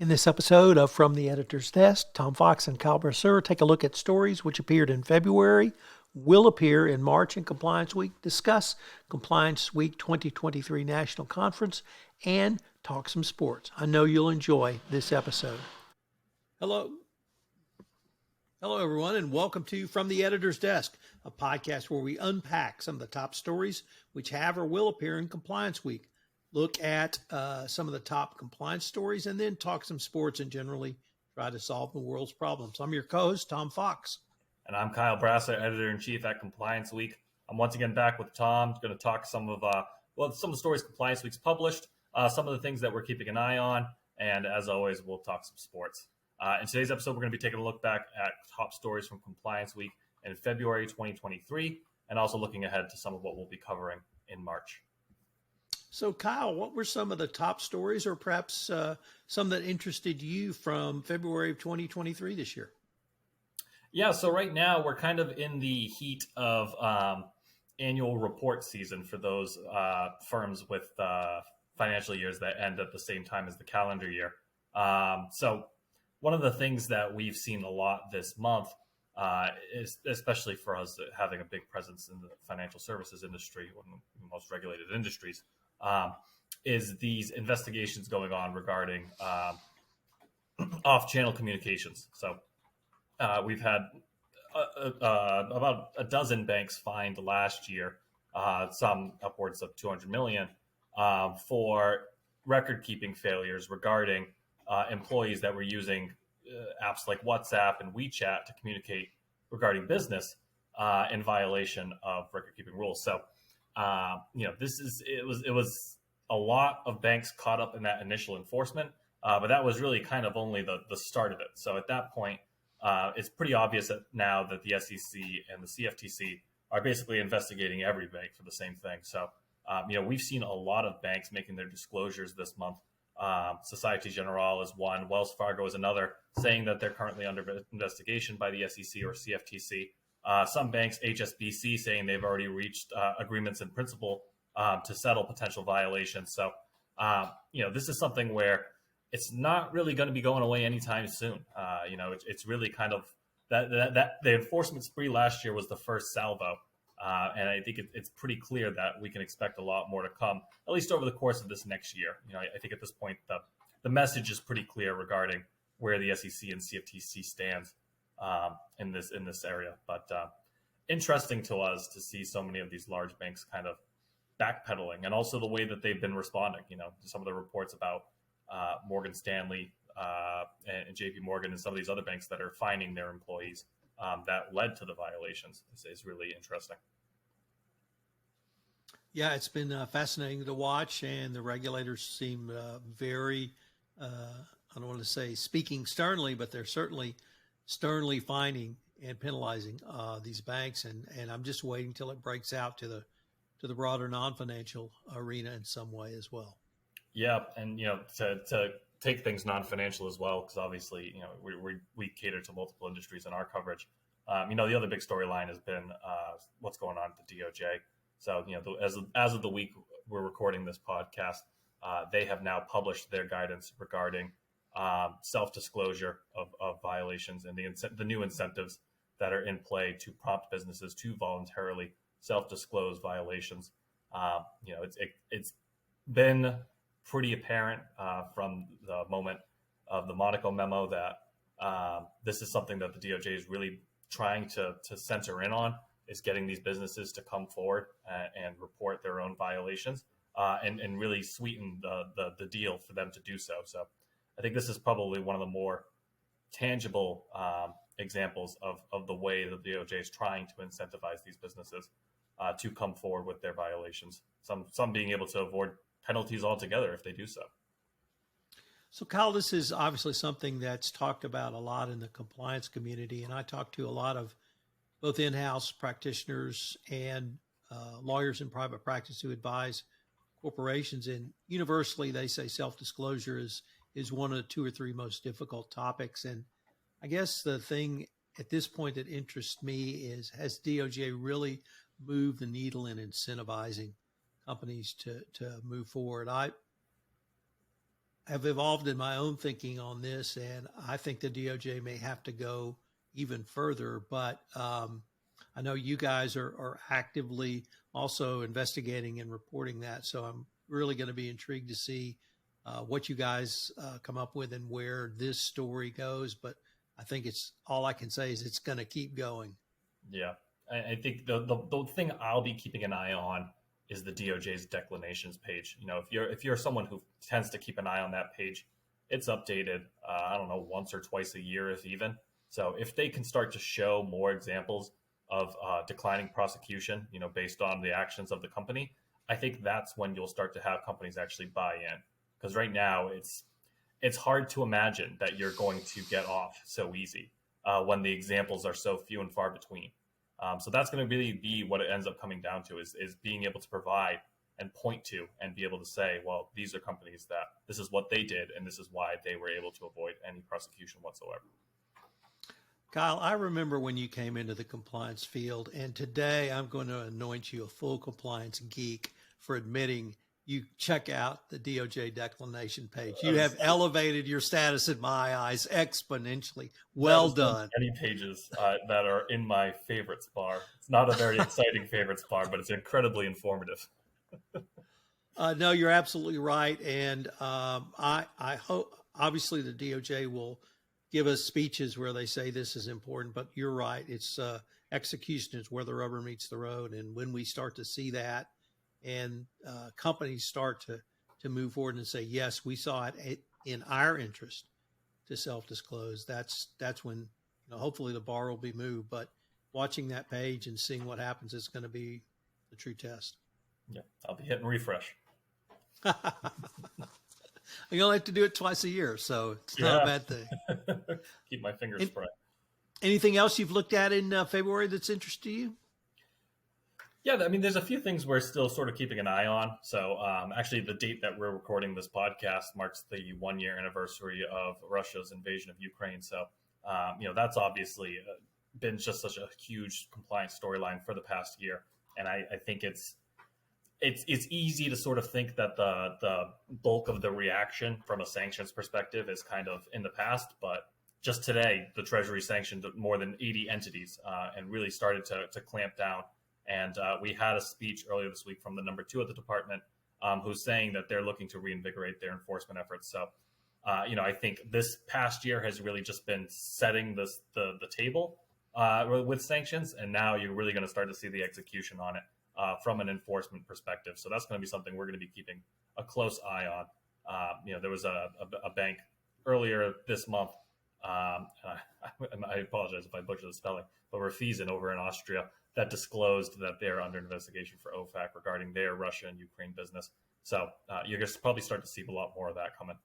In this episode of From the Editor's Desk, Tom Fox and Kyle Brasseur take a look at stories which appeared in February, will appear in March in Compliance Week, discuss Compliance Week 2023 National Conference, and talk some sports. I know you'll enjoy this episode. Hello. Hello, everyone, and welcome to From the Editor's Desk, a podcast where we unpack some of the top stories which have or will appear in Compliance Week. Look at some of the top compliance stories, and then talk some sports and generally try to solve the world's problems. I'm your co-host, Tom Fox. And I'm Kyle Brasseur, Editor-in-Chief at Compliance Week. I'm once again back with Tom. Going to talk some of the stories Compliance Week's published, some of the things that we're keeping an eye on, and as always, we'll talk some sports. In today's episode, we're going to be taking a look back at top stories from Compliance Week in February 2023, and also looking ahead to some of what we'll be covering in March. So, Kyle, what were some of the top stories, or perhaps some that interested you from February of 2023 this year? Yeah, so right now we're kind of in the heat of annual report season for those firms with financial years that end at the same time as the calendar year. So one of the things that we've seen a lot this month, is especially for us having a big presence in the financial services industry, one of the most regulated industries, is these investigations going on regarding off-channel communications. So we've had about a dozen banks fined last year, some upwards of 200 million, for record-keeping failures regarding employees that were using apps like WhatsApp and WeChat to communicate regarding business in violation of record-keeping rules. So it was a lot of banks caught up in that initial enforcement, but that was really kind of only the start of it. So at that point, it's pretty obvious that now that the SEC and the CFTC are basically investigating every bank for the same thing. So, we've seen a lot of banks making their disclosures this month. Societe Generale is one, Wells Fargo is another, saying that they're currently under investigation by the SEC or CFTC. Some banks, HSBC, saying they've already reached agreements in principle to settle potential violations. So, this is something where it's not really going to be going away anytime soon. It's really kind of that the enforcement spree last year was the first salvo. And I think it's pretty clear that we can expect a lot more to come, at least over the course of this next year. I think at this point, the message is pretty clear regarding where the SEC and CFTC stands in this area. But interesting to us to see so many of these large banks kind of backpedaling, and also the way that they've been responding. Some of the reports about Morgan Stanley and JP Morgan and some of these other banks that are fining their employees that led to the violations is really interesting. Yeah, it's been fascinating to watch, and the regulators seem very, I don't want to say speaking sternly, but they're certainly sternly fining and penalizing these banks, and I'm just waiting till it breaks out to the broader non-financial arena in some way as well. Yeah, and to take things non-financial as well, because obviously we cater to multiple industries in our coverage. The other big storyline has been what's going on at the DOJ. So as of the week we're recording this podcast, they have now published their guidance regarding self-disclosure of violations and the new incentives that are in play to prompt businesses to voluntarily self-disclose violations. It's been pretty apparent from the moment of the Monaco memo that this is something that the DOJ is really trying to center in on, is getting these businesses to come forward and report their own violations and really sweeten the deal for them to do so. So I think this is probably one of the more tangible examples of the way the DOJ is trying to incentivize these businesses to come forward with their violations, some being able to avoid penalties altogether if they do so. So, Kyle, this is obviously something that's talked about a lot in the compliance community, and I talk to a lot of both in-house practitioners and lawyers in private practice who advise corporations, and universally they say self-disclosure is one of the two or three most difficult topics. And I guess the thing at this point that interests me is, has DOJ really moved the needle in incentivizing companies to move forward? have evolved in my own thinking on this, and I think the DOJ may have to go even further. But I know you guys are actively also investigating and reporting that. So I'm really going to be intrigued to see what you guys come up with and where this story goes. But I think it's all I can say is it's going to keep going. Yeah, I think the thing I'll be keeping an eye on is the DOJ's declinations page. If you're someone who tends to keep an eye on that page, it's updated. I don't know, once or twice a year, if even. So if they can start to show more examples of declining prosecution, based on the actions of the company, I think that's when you'll start to have companies actually buy in. Because right now it's hard to imagine that you're going to get off so easy when the examples are so few and far between. So that's going to really be what it ends up coming down to is being able to provide and point to and be able to say, well, these are companies that this is what they did and this is why they were able to avoid any prosecution whatsoever. Kyle, I remember when you came into the compliance field, and today I'm going to anoint you a full compliance geek for admitting you check out the DOJ declination page. You have elevated your status in my eyes exponentially. Well done. Many pages that are in my favorites bar. It's not a very exciting favorites bar, but it's incredibly informative. No, you're absolutely right. And I hope, obviously, the DOJ will give us speeches where they say this is important, but you're right. It's execution is where the rubber meets the road. And when we start to see that and companies start to move forward and say, yes, we saw it in our interest to self-disclose, that's when, hopefully the bar will be moved. But watching that page and seeing what happens is going to be the true test. Yeah, I'll be hitting refresh. You only have to do it twice a year, so it's not a bad thing. Keep my fingers spread. Anything else you've looked at in February that's interesting to you? Yeah, I mean, there's a few things we're still sort of keeping an eye on. So actually, the date that we're recording this podcast marks the 1-year anniversary of Russia's invasion of Ukraine. So, that's obviously been just such a huge compliance storyline for the past year. And I think it's easy to sort of think that the bulk of the reaction from a sanctions perspective is kind of in the past. But just today, the Treasury sanctioned more than 80 entities and really started to clamp down. And we had a speech earlier this week from the number 2 at the department who's saying that they're looking to reinvigorate their enforcement efforts. So, I think this past year has really just been setting the table with sanctions. And now you're really going to start to see the execution on it from an enforcement perspective. So that's going to be something we're going to be keeping a close eye on. There was a bank earlier this month. I apologize if I butcher the spelling, but Raiffeisen over in Austria that disclosed that they're under investigation for OFAC regarding their Russia and Ukraine business. So you're going to probably start to see a lot more of that coming.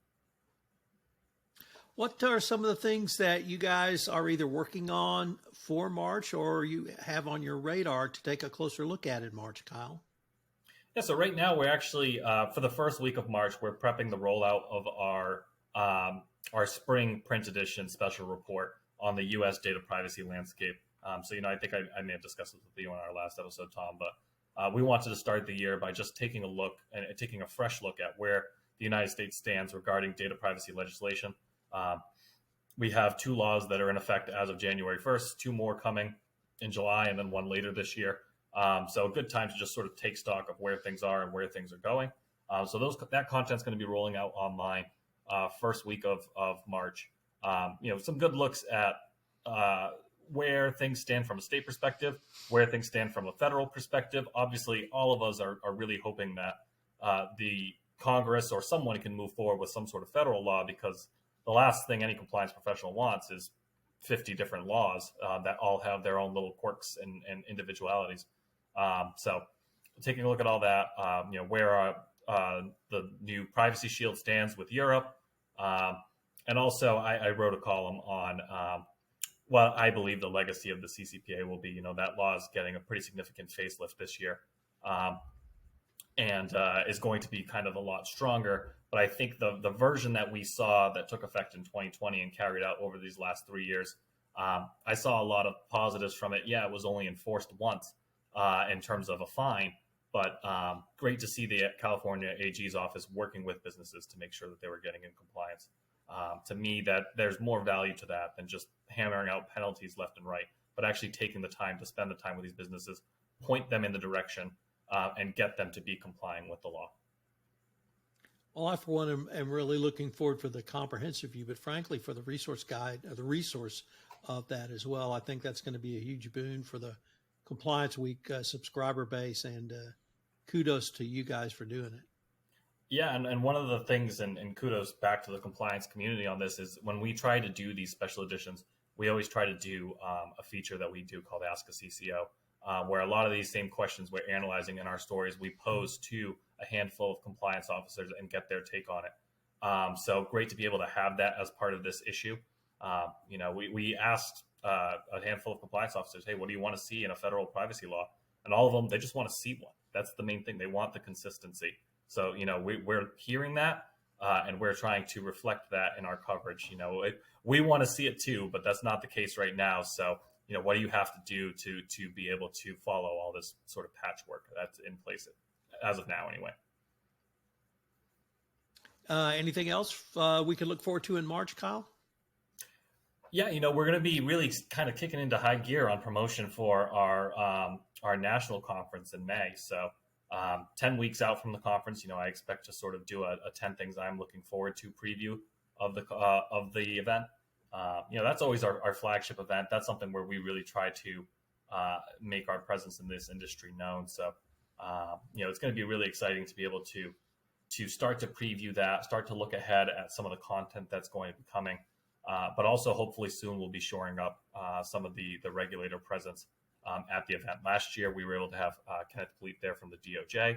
What are some of the things that you guys are either working on for March or you have on your radar to take a closer look at in March, Kyle? Yeah, so right now we're actually, for the first week of March, we're prepping the rollout of our spring print edition special report on the U.S. data privacy landscape. So, I think I may have discussed this with you on our last episode, Tom, but we wanted to start the year by just taking a look and taking a fresh look at where the United States stands regarding data privacy legislation. We have 2 laws that are in effect as of January 1st, 2 more coming in July, and then 1 later this year. So a good time to just sort of take stock of where things are and where things are going. So that content's going to be rolling out online first week of March. Some good looks at where things stand from a state perspective, where things stand from a federal perspective. Obviously, all of us are really hoping that the Congress or someone can move forward with some sort of federal law, because the last thing any compliance professional wants is 50 different laws that all have their own little quirks and individualities. So taking a look at all that, where the new Privacy Shield stands with Europe. And also I wrote a column on what I believe the legacy of the CCPA will be. That law is getting a pretty significant facelift this year and is going to be kind of a lot stronger. But I think the version that we saw that took effect in 2020 and carried out over these last 3 years, I saw a lot of positives from it. Yeah, it was only enforced once in terms of a fine, But great to see the California AG's office working with businesses to make sure that they were getting in compliance. To me, that there's more value to that than just hammering out penalties left and right, but actually taking the time to spend the time with these businesses, point them in the direction, and get them to be complying with the law. Well, I, for one, am really looking forward for the comprehensive view, but frankly, for the resource guide, or the resource of that as well. I think that's going to be a huge boon for the Compliance Week subscriber base, and kudos to you guys for doing it. Yeah, and one of the things, and kudos back to the compliance community on this, is when we try to do these special editions, we always try to do a feature that we do called Ask a CCO, where a lot of these same questions we're analyzing in our stories, we pose to a handful of compliance officers and get their take on it. So great to be able to have that as part of this issue. We asked a handful of compliance officers, hey, what do you want to see in a federal privacy law? And all of them, they just want to see one. That's the main thing. They want the consistency. So, we're hearing that, and we're trying to reflect that in our coverage. We want to see it too, but that's not the case right now. So, what do you have to do to be able to follow all this sort of patchwork that's in place as of now anyway? Anything else we can look forward to in March, Kyle? Yeah, we're going to be really kind of kicking into high gear on promotion for our national conference in May. So 10 weeks out from the conference, I expect to sort of do a 10 things I'm looking forward to preview of the event. That's always our flagship event. That's something where we really try to make our presence in this industry known. So, it's going to be really exciting to be able to start to preview that, start to look ahead at some of the content that's going to be coming. But also hopefully soon we'll be shoring up some of the regulator presence at the event. Last year, we were able to have Kenneth Fleet there from the DOJ.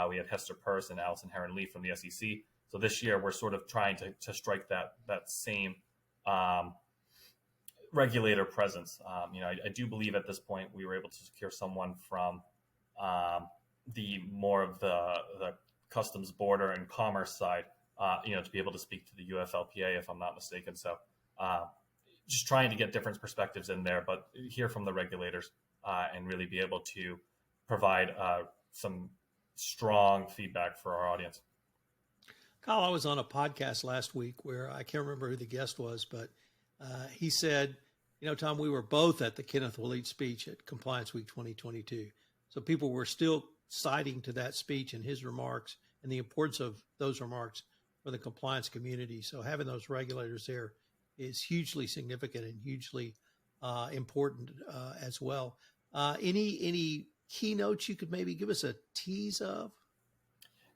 We had Hester Peirce and Allison Heron-Lee from the SEC. So this year, we're sort of trying to strike that same regulator presence. I do believe at this point we were able to secure someone from the more of the customs, border, and commerce side, to be able to speak to the UFLPA, if I'm not mistaken. So just trying to get different perspectives in there, but hear from the regulators and really be able to provide some strong feedback for our audience. Kyle, I was on a podcast last week where I can't remember who the guest was, but he said, Tom, we were both at the Kenneth Fleet speech at Compliance Week 2022. So people were still citing to that speech and his remarks and the importance of those remarks for the compliance community. So having those regulators there is hugely significant and hugely important as well. Any keynotes you could maybe give us a tease of?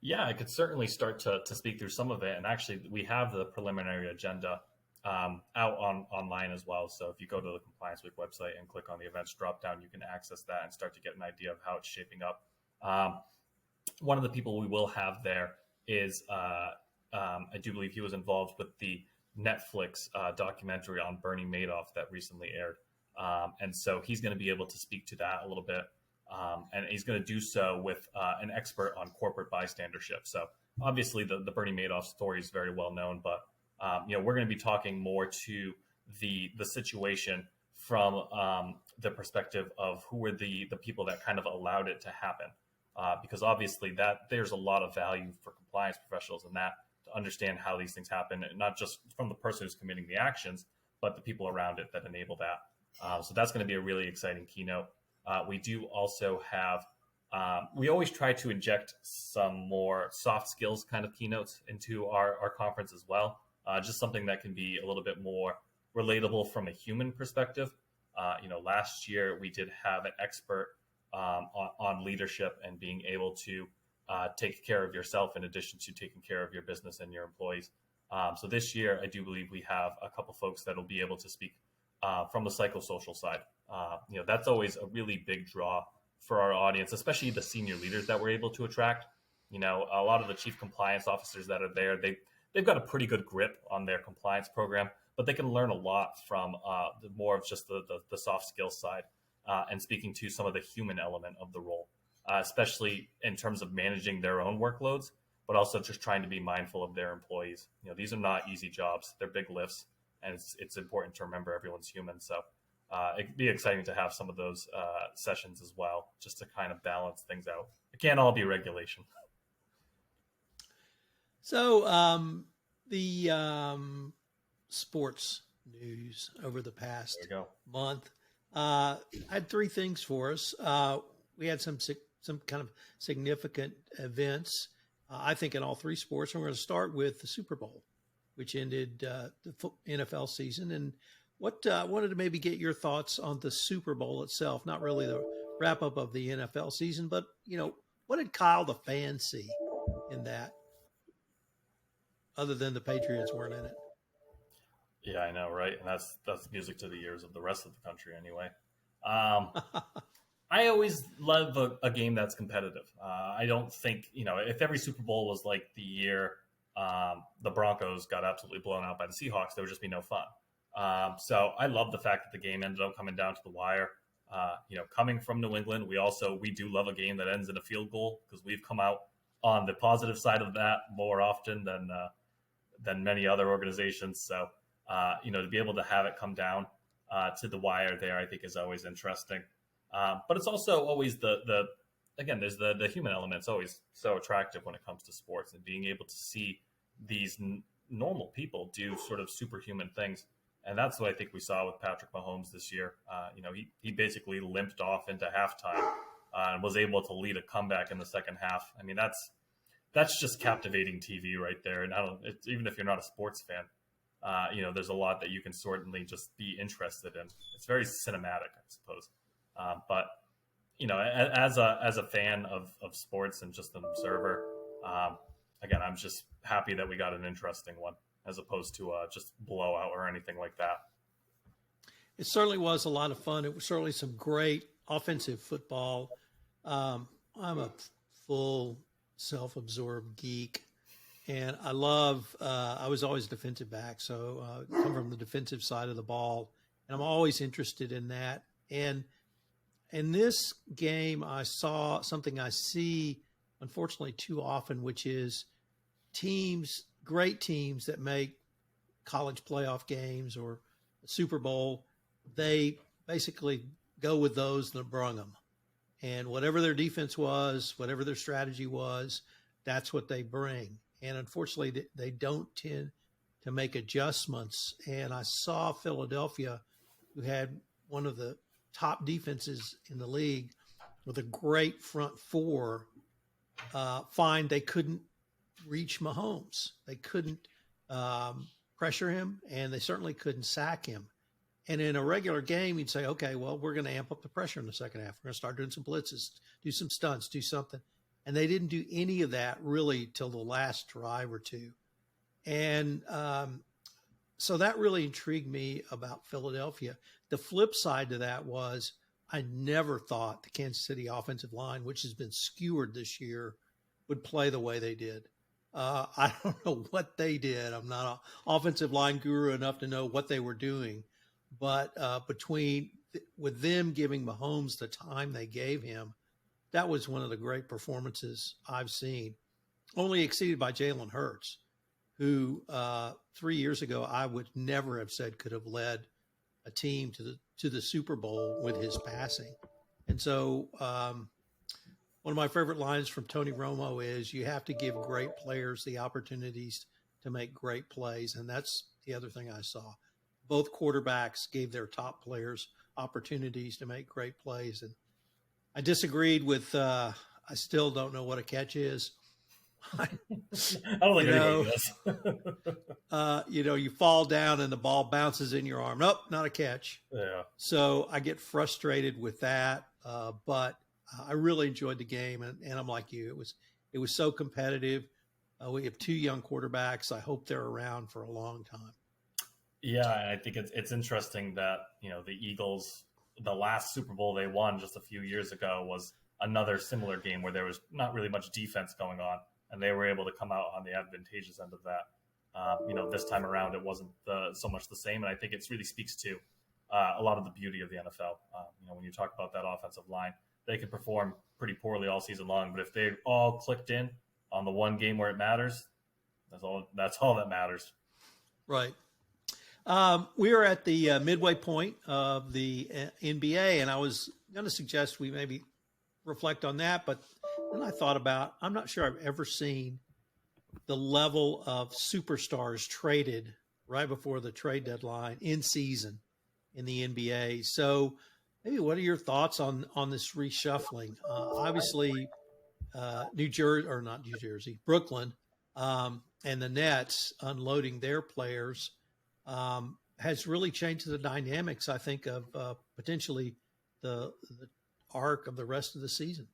Yeah, I could certainly start to speak through some of it. And actually, we have the preliminary agenda out online as well. So if you go to the Compliance Week website and click on the events dropdown, you can access that and start to get an idea of how it's shaping up. One of the people we will have there is, I do believe he was involved with the Netflix documentary on Bernie Madoff that recently aired. And so he's going to be able to speak to that a little bit. And he's going to do so with an expert on corporate bystandership. So obviously the Bernie Madoff story is very well known, but we're going to be talking more to the situation from the perspective of who were the people that kind of allowed it to happen. Because obviously that there's a lot of value for compliance professionals in that to understand how these things happen, and not just from the person who's committing the actions, but the people around it that enable that. So that's going to be a really exciting keynote. We do also have, we always try to inject some more soft skills kind of keynotes into our conference as well. Just something that can be a little bit more relatable from a human perspective. Last year we did have an expert on leadership and being able to take care of yourself in addition to taking care of your business and your employees. So this year, I do believe we have a couple folks that will be able to speak from the psychosocial side. That's always a really big draw for our audience, especially the senior leaders that we're able to attract. A lot of the chief compliance officers that are there, they've got a pretty good grip on their compliance program, but they can learn a lot from more of just the soft skills side and speaking to some of the human element of the role, especially in terms of managing their own workloads, but also just trying to be mindful of their employees. These are not easy jobs. They're big lifts, and it's important to remember everyone's human. So it'd be exciting to have some of those sessions as well, just to kind of balance things out. It can't all be regulation. So the sports news over the past There we go. month. I had three things for us. We had some kind of significant events, I think, in all three sports. And we're going to start with the Super Bowl, which ended the NFL season. And what wanted to maybe get your thoughts on the Super Bowl itself, not really the wrap up of the NFL season, but, what did Kyle the fan see in that, other than the Patriots weren't in it? Yeah, I know, right? And that's music to the ears of the rest of the country, anyway. I always love a game that's competitive. I don't think, if every Super Bowl was like the year the Broncos got absolutely blown out by the Seahawks, there would just be no fun. So I love the fact that the game ended up coming down to the wire. Coming from New England, we do love a game that ends in a field goal, because we've come out on the positive side of that more often than many other organizations. So, to be able to have it come down to the wire there, I think is always interesting. But it's also always there's the human element. It's always so attractive when it comes to sports, and being able to see these normal people do sort of superhuman things. And that's what I think we saw with Patrick Mahomes this year. He basically limped off into halftime and was able to lead a comeback in the second half. I mean, that's just captivating TV right there. And even if you're not a sports fan, there's a lot that you can certainly just be interested in. It's very cinematic, I suppose. But as a fan of sports and just an observer, again, I'm just happy that we got an interesting one, as opposed to just blowout or anything like that. It certainly was a lot of fun. It was certainly some great offensive football. I'm a full self-absorbed geek, and I was always a defensive back, so come from the defensive side of the ball, and I'm always interested in that. And in this game, I saw something I see, unfortunately, too often, which is great teams that make college playoff games or the Super Bowl, they basically go with those that brung them. And whatever their defense was, whatever their strategy was, that's what they bring. And unfortunately, they don't tend to make adjustments. And I saw Philadelphia, who had one of the top defenses in the league with a great front four, find they couldn't reach Mahomes. They couldn't pressure him, and they certainly couldn't sack him. And in a regular game, you'd say, okay, well, we're going to amp up the pressure in the second half. We're going to start doing some blitzes, do some stunts, do something. And they didn't do any of that really till the last drive or two. And so that really intrigued me about Philadelphia. The flip side to that was I never thought the Kansas City offensive line, which has been skewered this year, would play the way they did. I don't know what they did. I'm not an offensive line guru enough to know what they were doing. But with them giving Mahomes the time they gave him, that was one of the great performances I've seen, only exceeded by Jalen Hurts, who 3 years ago I would never have said could have led a team to the Super Bowl with his passing. And so one of my favorite lines from Tony Romo is, you have to give great players the opportunities to make great plays. And that's the other thing I saw. Both quarterbacks gave their top players opportunities to make great plays. And I disagreed with, I still don't know what a catch is. I don't think anybody does. You fall down and the ball bounces in your arm. Nope, not a catch. Yeah. So I get frustrated with that. But I really enjoyed the game, and I'm like you. It was so competitive. We have two young quarterbacks. I hope they're around for a long time. Yeah, and I think it's interesting that the Eagles, the last Super Bowl they won just a few years ago was another similar game where there was not really much defense going on, and they were able to come out on the advantageous end of that. This time around it wasn't so much the same, and I think it really speaks to a lot of the beauty of the NFL. When you talk about that offensive line, they can perform pretty poorly all season long, but if they all clicked in on the one game where it matters, that's all that matters. Right. We are at the midway point of the NBA, and I was going to suggest we maybe reflect on that, but then I thought about I'm not sure I've ever seen the level of superstars traded right before the trade deadline in season in the NBA. So, maybe what are your thoughts on this reshuffling? Obviously, New Jersey or not New Jersey, Brooklyn, and the Nets unloading their players has really changed the dynamics. I think of potentially the arc of the rest of the season.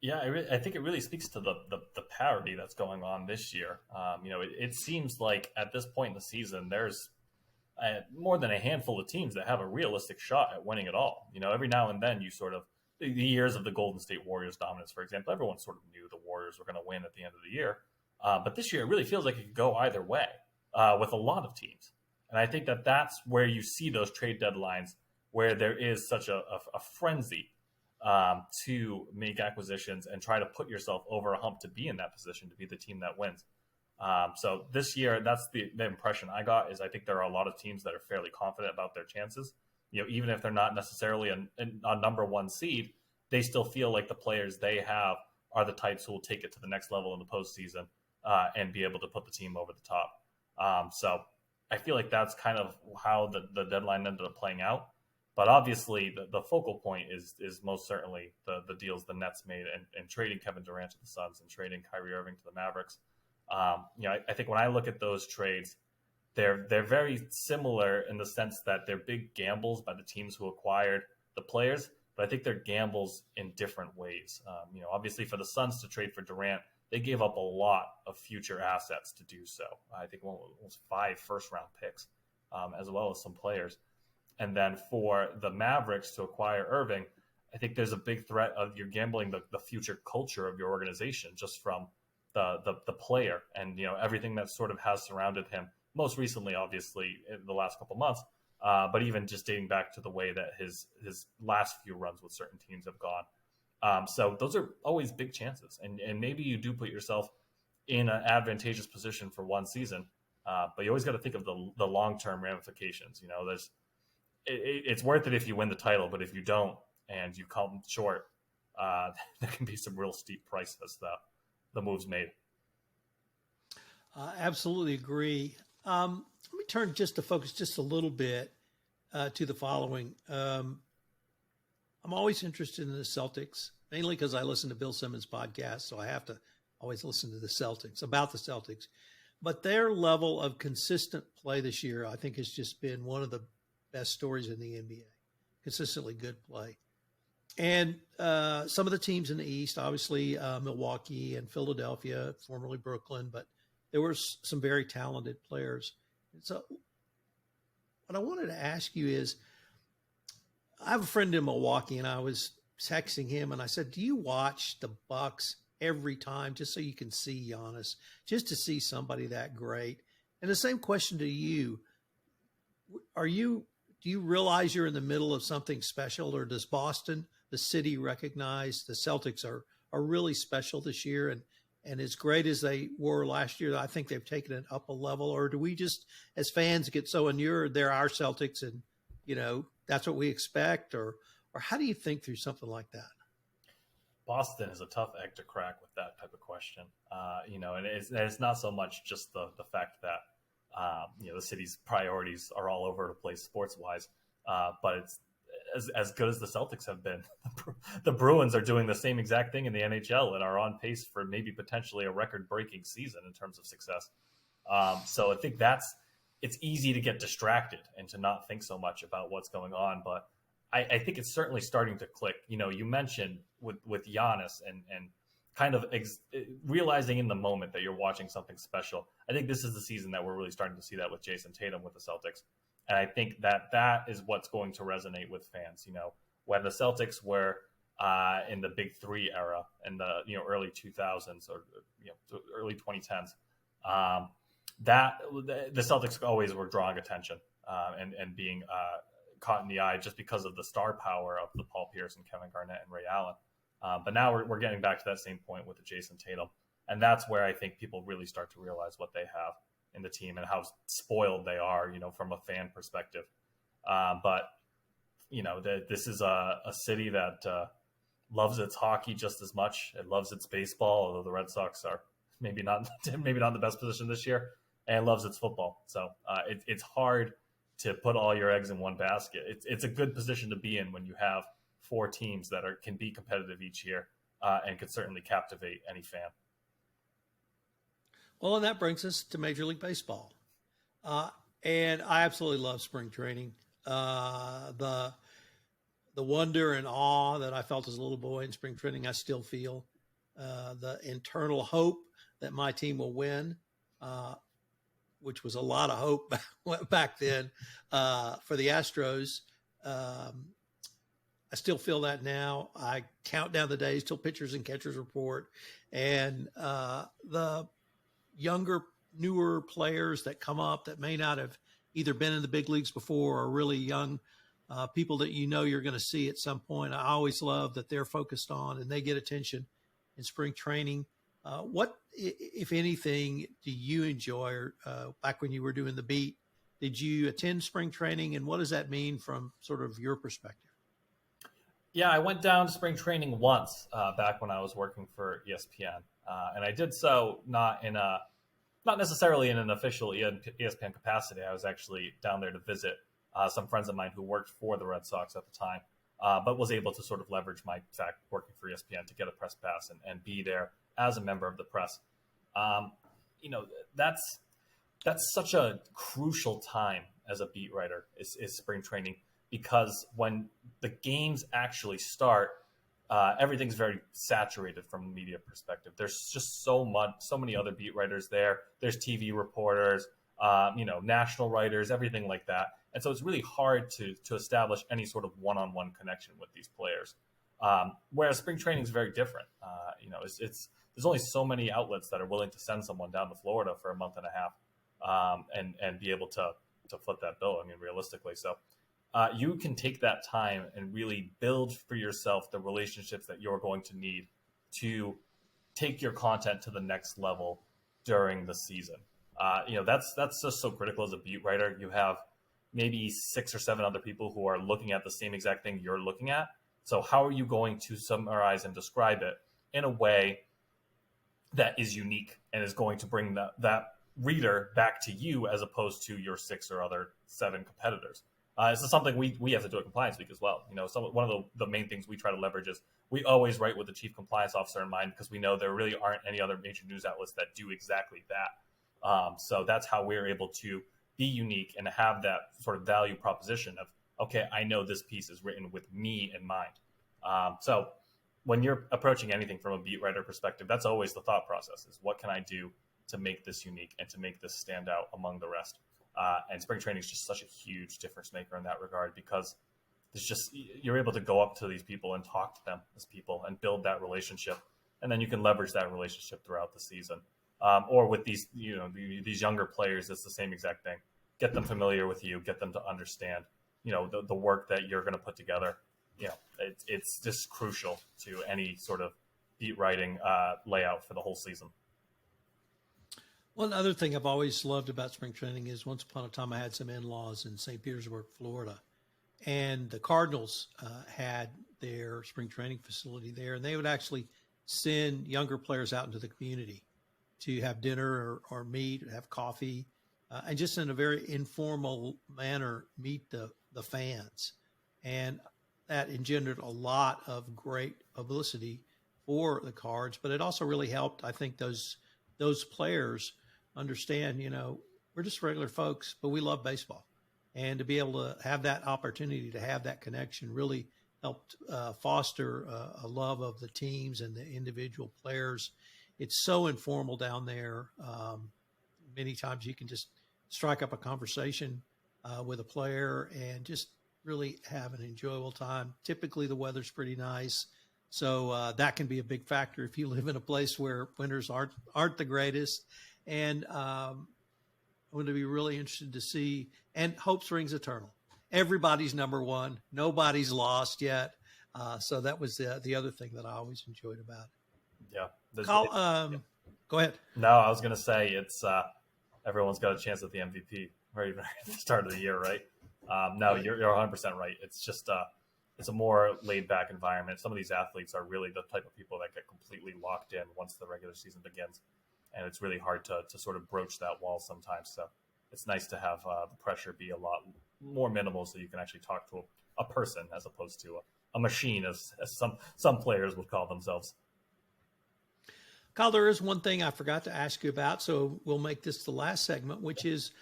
Yeah, I think it really speaks to the parity that's going on this year. It seems like at this point in the season, there's more than a handful of teams that have a realistic shot at winning it all. Every now and then you sort of the years of the Golden State Warriors dominance, for example, everyone sort of knew the Warriors were going to win at the end of the year. But this year, it really feels like it could go either way with a lot of teams. And I think that that's where you see those trade deadlines where there is such a frenzy to make acquisitions and try to put yourself over a hump to be in that position, to be the team that wins. So this year, that's the impression I got is I think there are a lot of teams that are fairly confident about their chances. Even if they're not necessarily a number one seed, they still feel like the players they have are the types who will take it to the next level in the postseason and be able to put the team over the top. So I feel like that's kind of how the deadline ended up playing out. But obviously, the focal point is most certainly the deals the Nets made and trading Kevin Durant to the Suns and trading Kyrie Irving to the Mavericks. I think when I look at those trades, they're very similar in the sense that they're big gambles by the teams who acquired the players, but I think they're gambles in different ways. Obviously for the Suns to trade for Durant, they gave up a lot of future assets to do so. I think almost 5 first-round picks, as well as some players. And then for the Mavericks to acquire Irving, I think there's a big threat of you're gambling the future culture of your organization just from the player and everything that sort of has surrounded him. Most recently, obviously, in the last couple months, but even just dating back to the way that his last few runs with certain teams have gone. So those are always big chances, and maybe you do put yourself in an advantageous position for one season, but you always got to think of the long-term ramifications. It's worth it if you win the title, but if you don't and you come short, there can be some real steep prices that the moves made. Absolutely agree. Let me turn just to focus just a little bit to the following. I'm always interested in the Celtics, mainly because I listen to Bill Simmons' podcast, so I have to always listen to the Celtics, about the Celtics. But their level of consistent play this year, I think, has just been one of the best stories in the NBA. Consistently good play. And some of the teams in the East, obviously Milwaukee and Philadelphia, formerly Brooklyn, but there were some very talented players. And so what I wanted to ask you is, I have a friend in Milwaukee, and I was texting him, and I said, do you watch the Bucks every time just so you can see Giannis, just to see somebody that great? And the same question to you. Do you realize you're in the middle of something special, or does Boston, the city, recognize the Celtics are really special this year and as great as they were last year, I think they've taken it up a level? Or do we just, as fans, get so inured, they're our Celtics and, that's what we expect? Or how do you think through something like that? Boston is a tough egg to crack with that type of question. And it's not so much just the fact that, the city's priorities are all over the place sports-wise, but it's as good as the Celtics have been. The Bruins are doing the same exact thing in the NHL and are on pace for maybe potentially a record-breaking season in terms of success. So I think it's easy to get distracted and to not think so much about what's going on, but I think it's certainly starting to click. You mentioned with Giannis and kind of realizing in the moment that you're watching something special. I think this is the season that we're really starting to see that with Jason Tatum with the Celtics. And I think that is what's going to resonate with fans. When the Celtics were in the Big Three era in the early 2000s or early 2010s, that the Celtics always were drawing attention and being caught in the eye just because of the star power of the Paul Pierce and Kevin Garnett and Ray Allen. But now we're getting back to that same point with the Jason Tatum. And that's where I think people really start to realize what they have. in the team and how spoiled they are, from a fan perspective. But this is a city that loves its hockey just as much. It loves its baseball, although the Red Sox are maybe not in the best position this year, and loves its football. So it's hard to put all your eggs in one basket. It's a good position to be in when you have 4 teams that can be competitive each year and could certainly captivate any fan. Well, and that brings us to Major League Baseball. And I absolutely love spring training. The wonder and awe that I felt as a little boy in spring training, I still feel. The internal hope that my team will win, which was a lot of hope back then for the Astros. I still feel that now. I count down the days till pitchers and catchers report. And the younger, newer players that come up that may not have either been in the big leagues before or really young people that you're going to see at some point. I always love that they're focused on and they get attention in spring training. What, if anything, do you enjoy? Back when you were doing the beat, did you attend spring training, and what does that mean from sort of your perspective? Yeah, I went down to spring training once back when I was working for ESPN, and I did so not necessarily in an official ESPN capacity. I was actually down there to visit some friends of mine who worked for the Red Sox at the time, but was able to sort of leverage my fact working for ESPN to get a press pass and be there as a member of the press. That's such a crucial time as a beat writer is spring training, because when the games actually start, everything's very saturated from a media perspective. There's just so many other beat writers there. There's TV reporters, national writers, everything like that. And so it's really hard to establish any sort of one-on-one connection with these players. Whereas spring training is very different. There's only so many outlets that are willing to send someone down to Florida for a month and a half and be able to foot that bill. I mean, realistically. So you can take that time and really build for yourself the relationships that you're going to need to take your content to the next level during the season. That's just so critical as a beat writer. You have maybe 6 or 7 other people who are looking at the same exact thing you're looking at. So how are you going to summarize and describe it in a way that is unique and is going to bring that reader back to you as opposed to your 6 or other 7 competitors? This is something we have to do at Compliance Week as well. One of the main things we try to leverage is we always write with the chief compliance officer in mind, because we know there really aren't any other major news outlets that do exactly that. So that's how we're able to be unique and have that sort of value proposition of, okay, I know this piece is written with me in mind. So when you're approaching anything from a beat writer perspective, that's always the thought process is, what can I do to make this unique and to make this stand out among the rest? And spring training is just such a huge difference maker in that regard, because you're able to go up to these people and talk to them as people and build that relationship. And then you can leverage that relationship throughout the season. Or with these younger players, it's the same exact thing. Get them familiar with you, get them to understand, the work that you're going to put together. It's just crucial to any sort of beat writing layout for the whole season. One other thing I've always loved about spring training is, once upon a time I had some in-laws in St. Petersburg, Florida, and the Cardinals had their spring training facility there, and they would actually send younger players out into the community to have dinner or meet, have coffee, and just in a very informal manner meet the fans. And that engendered a lot of great publicity for the Cards, but it also really helped, I think, those players understand, we're just regular folks, but we love baseball. And to be able to have that opportunity to have that connection really helped foster a love of the teams and the individual players. It's so informal down there. Many times you can just strike up a conversation with a player and just really have an enjoyable time. Typically the weather's pretty nice, so that can be a big factor if you live in a place where winters aren't the greatest. And I'm going to be really interested to see, and hope springs eternal. Everybody's number one. Nobody's lost yet. So that was the other thing that I always enjoyed about it. Yeah. Go ahead. No, I was going to say everyone's got a chance at the MVP very, very at the start of the year, right? No, you're 100% right. It's just it's a more laid back environment. Some of these athletes are really the type of people that get completely locked in once the regular season begins, and it's really hard to sort of broach that wall sometimes. So it's nice to have the pressure be a lot more minimal, so you can actually talk to a person as opposed to a machine, as some players would call themselves. Kyle, there is one thing I forgot to ask you about, so we'll make this the last segment, which is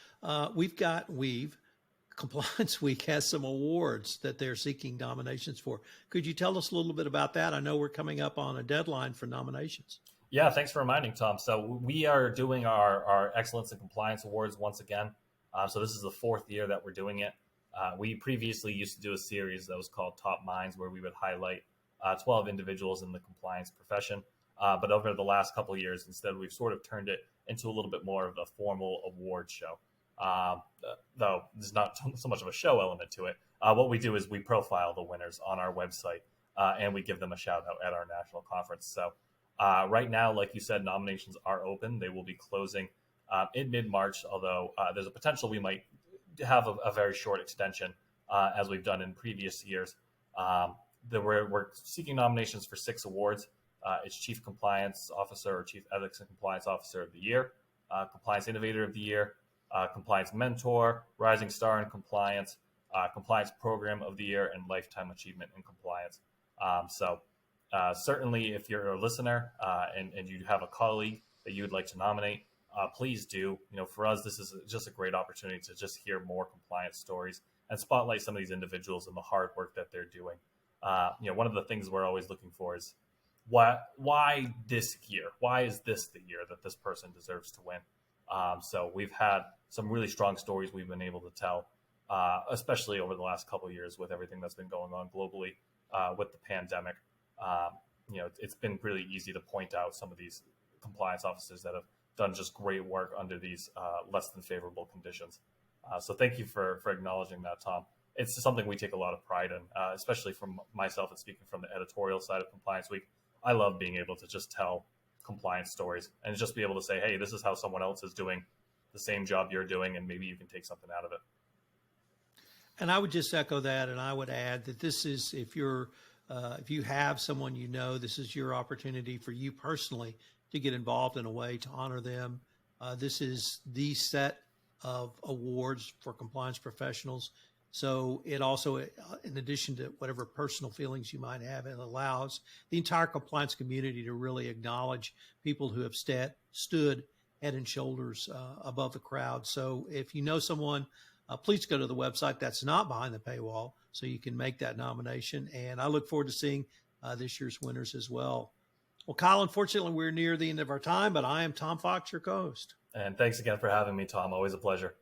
Compliance Week has some awards that they're seeking nominations for. Could you tell us a little bit about that? I know we're coming up on a deadline for nominations. Yeah, thanks for reminding, Tom. So we are doing our Excellence in Compliance Awards once again. So this is the fourth year that we're doing it. We previously used to do a series that was called Top Minds, where we would highlight 12 individuals in the compliance profession. But over the last couple of years, instead, we've sort of turned it into a little bit more of a formal award show. Though there's not so much of a show element to it. What we do is we profile the winners on our website, and we give them a shout out at our national conference. So right now, like you said, nominations are open. They will be closing in mid-March, although there's a potential we might have a very short extension, as we've done in previous years. We're seeking nominations for 6 awards. It's Chief Compliance Officer or Chief Ethics and Compliance Officer of the Year, Compliance Innovator of the Year, Compliance Mentor, Rising Star in Compliance, Compliance Program of the Year, and Lifetime Achievement in Compliance. Certainly, if you're a listener and you have a colleague that you would like to nominate, please do. For us, this is just a great opportunity to just hear more compliance stories and spotlight some of these individuals and the hard work that they're doing. One of the things we're always looking for is why this year? Why is this the year that this person deserves to win? So we've had some really strong stories we've been able to tell, especially over the last couple of years with everything that's been going on globally with the pandemic. It's been really easy to point out some of these compliance officers that have done just great work under these less than favorable conditions. So thank you for acknowledging that, Tom. It's something we take a lot of pride in, especially from myself and speaking from the editorial side of Compliance Week. I love being able to just tell compliance stories and just be able to say, hey, this is how someone else is doing the same job you're doing, and maybe you can take something out of it. And I would just echo that, and I would add that this is, if you have someone this is your opportunity for you personally to get involved in a way to honor them. This is the set of awards for compliance professionals. So it also, in addition to whatever personal feelings you might have, it allows the entire compliance community to really acknowledge people who have stood head and shoulders above the crowd. So if you know someone, please go to the website that's not behind the paywall so you can make that nomination. And I look forward to seeing this year's winners as well. Well, Kyle, unfortunately, we're near the end of our time, but I am Tom Fox, your co-host. And thanks again for having me, Tom. Always a pleasure.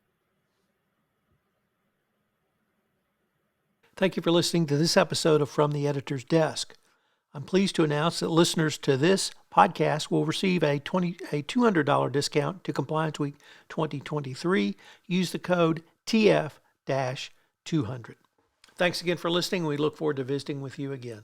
Thank you for listening to this episode of From the Editor's Desk. I'm pleased to announce that listeners to this podcast will receive a $200 discount to Compliance Week 2023. Use the code TF-200. Thanks again for listening. We look forward to visiting with you again.